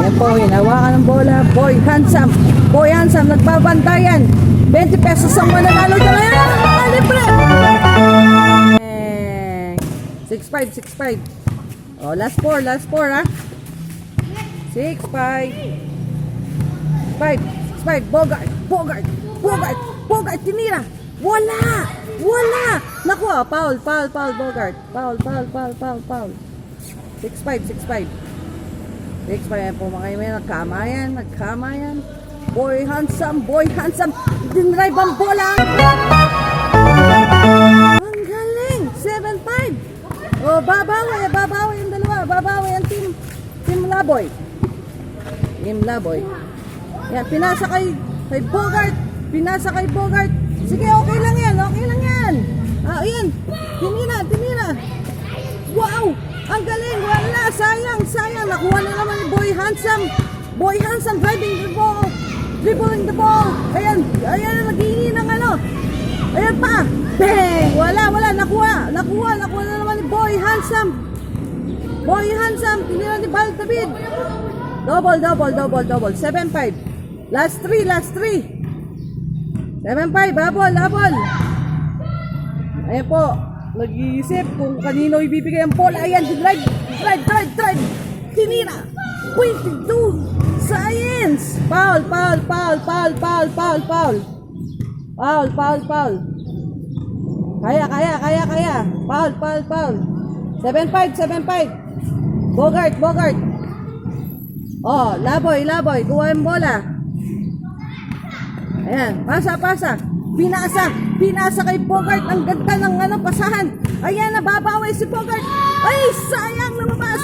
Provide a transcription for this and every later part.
Ayan po, hinawakan ng bola. Boy Handsome. Boy Handsome, nagbabantayan. 20 pesos ang mananalo dyan. Ayan, libre. 6-5, 6-5. Oh, last 4 ha. 6-5. 5, Bogart, tinira. Wala. Nakuha, foul, Bogart. Foul. 6-5. 6-5 po mga kaibigan, nagkamayan. Boy Handsome. Dinrive ang bola. Ang galing. 7-5. Oh, babawi yung dalawa. Babawi ang Team Laboy. Yan, pinasa kay Bogart. Sige, okay lang yan. Ayan. Tinira. Wow! Ang galing. Wala. Sayang. Nakuha na naman ni Boy Handsome. Dribbling the ball. Ayan. Nag-iingi ng ano. Ayan pa. Bang! Wala. Nakuha na naman ni Boy Handsome. Tinira ni Bal David. Double. 7-5. Last 3. 7-5. Habol. Ayan po. Nag-iisip kung kanino ibibigay ang bola. Ayan, drive. Tinira. 22. Science. Foul. Kaya. Foul. 7-5. Bogart. Oh, Laboy. Kuha yung bola. Ayan, pasa. Pinasa kay Bogart. Ang ganda ng pasahan. Ayan, nababawi si Bogart. Ay, sayang, lumabas.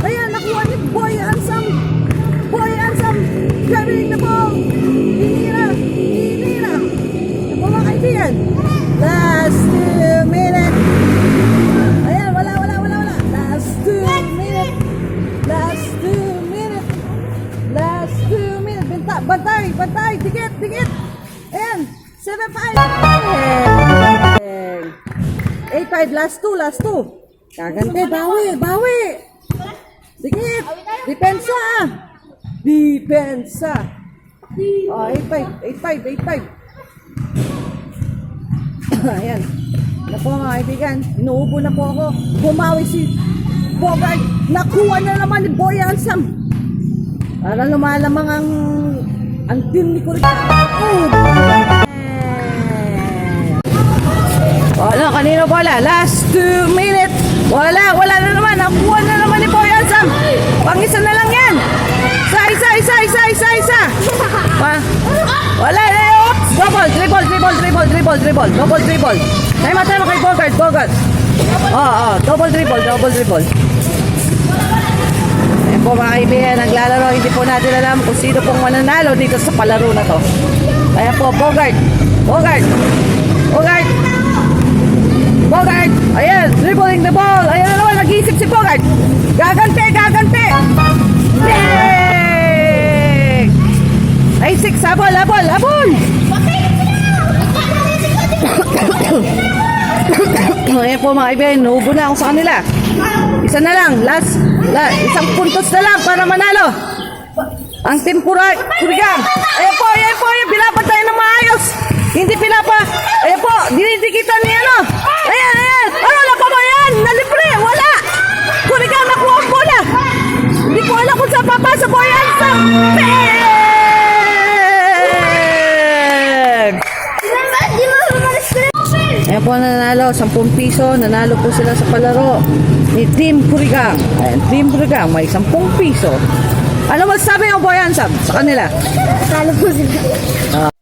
Ayan, nakuha ni Boy Handsome. Carrying the ball. Tinira. Ito mga kaibigan. Last 2 minutes. Ayan, wala. Last 2 minutes. Bantay. Dikit. Ayan. 7-5. 8-5. Last 2. Kagante. Bawi. Dikit. Depensa. Oh, 8-5. Ayan. Na po mga kaibigan. Inuubo na po ako. Bumawi si Bogart. Nakuha na naman ni Boy Handsome. Para lumalamang ang team ni Kurikan. Wala, kanino bola? Last 2 minutes. Wala na naman. Nakuha na naman ni Boy Handsome. Pang-isa na lang yan. Isa. Wala. Oops. Double dribble. Time kay Bogart. Double dribble. Ayan po mga kaibigan, naglalaro. Hindi po natin alam kung sino pong mananalo dito sa palaro na to. Ayan po, Bogart. Ayan, dribbling the ball. Ayan na naman, nag-iisip si Bogart. Gagante. Bang! Ay, 6, habol. Ayan po mga kaibigan, nubo na ako sa kanila. Isa na lang, isang puntos na lang para manalo. Ang Team Kurikan. Ayan po, binabantay ng maayos. Hindi pinapa. Ayan po, dinidikitan niya ano. Ayan. Wala pa ba yan? Nalibre, wala. Kurikan, nakuha ang bola. Hindi ko alam kung saan papasa po yan. Ayan po nanalo, 10 piso. Nanalo po sila sa palaro ni Team Kurikan. Ayan, Team Kurikan, may 10 piso. Ano masasabi mo, Boy Handsome, sa kanila? Talo po sila.